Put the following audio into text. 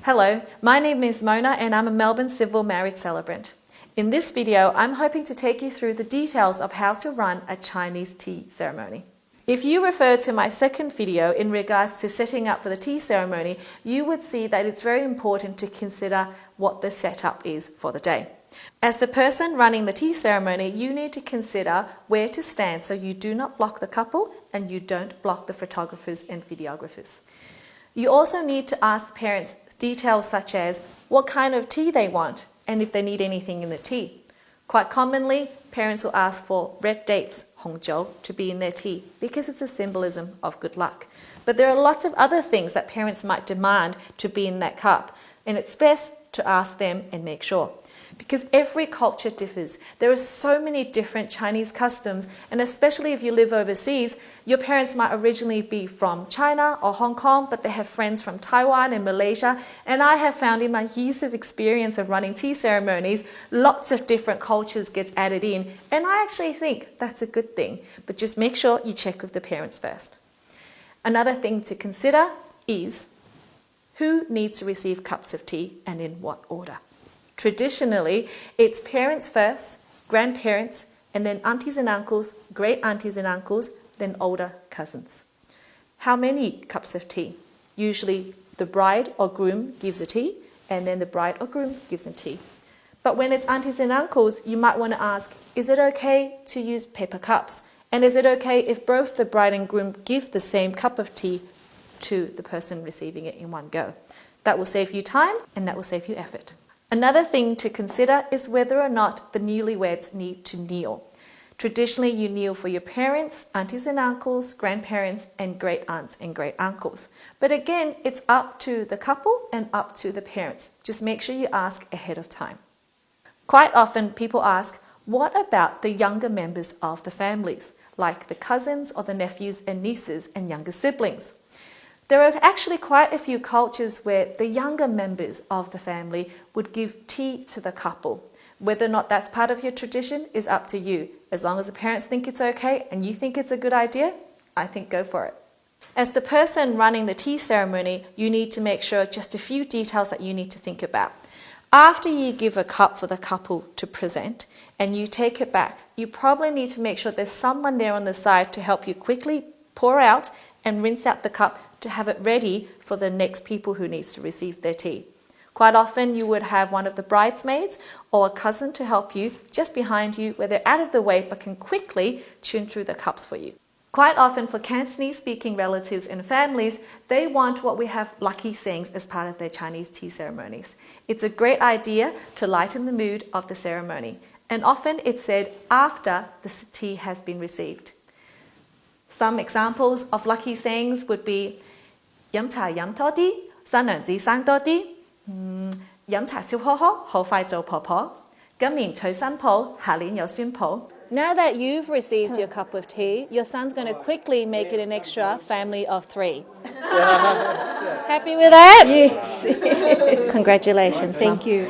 Hello, my name is Mona and I'm a Melbourne civil marriage celebrant. In this video, I'm hoping to take you through the details of how to run a Chinese tea ceremony. If you refer to my second video in regards to setting up for the tea ceremony, you would see that it's very important to consider what the setup is for the day. As the person running the tea ceremony, you need to consider where to stand so you do not block the couple and you don't block the photographers and videographers. You also need to ask the parents details such as what kind of tea they want and if they need anything in the tea. Quite commonly, parents will ask for red dates, hongjiu, to be in their tea because it's a symbolism of good luck. But there are lots of other things that parents might demand to be in that cup, and it's best to ask them and make sure. Because every culture differs. There are so many different Chinese customs, and especially if you live overseas, your parents might originally be from China or Hong Kong, but they have friends from Taiwan and Malaysia. And I have found in my years of experience of running tea ceremonies, lots of different cultures gets added in. And I actually think that's a good thing, but just make sure you check with the parents first. Another thing to consider is who needs to receive cups of tea and in what order. Traditionally, it's parents first, grandparents, and then aunties and uncles, great aunties and uncles, then older cousins. How many cups of tea? Usually the bride or groom gives a tea, and then the bride or groom gives a tea. But when it's aunties and uncles, you might want to ask, is it okay to use paper cups? And is it okay if both the bride and groom give the same cup of tea to the person receiving it in one go? That will save you time, and that will save you effort. Another thing to consider is whether or not the newlyweds need to kneel. Traditionally, you kneel for your parents, aunties and uncles, grandparents, and great aunts and great uncles. But again, it's up to the couple and up to the parents. Just make sure you ask ahead of time. Quite often, people ask, what about the younger members of the families, like the cousins or the nephews and nieces and younger siblings? There are actually quite a few cultures where the younger members of the family would give tea to the couple. Whether or not that's part of your tradition is up to you. As long as the parents think it's okay and you think it's a good idea, I think go for it. As the person running the tea ceremony, you need to make sure just a few details that you need to think about. After you give a cup for the couple to present and you take it back, you probably need to make sure there's someone there on the side to help you quickly pour out and rinse out the cup to have it ready for the next people who needs to receive their tea. Quite often you would have one of the bridesmaids or a cousin to help you just behind you where they're out of the way but can quickly tune through the cups for you. Quite often for Cantonese speaking relatives and families, they want what we have lucky sayings as part of their Chinese tea ceremonies. It's a great idea to lighten the mood of the ceremony, and often it's said after the tea has been received. Some examples of lucky sayings would be 飲茶飲多啲，新娘子生多啲。飲茶笑呵呵，好快做婆婆。今年娶新抱，下年有孫抱。Now that you've received your cup of tea, your son's going to quickly make it an extra family of 3. Happy with that? Yes. Congratulations. Thank you.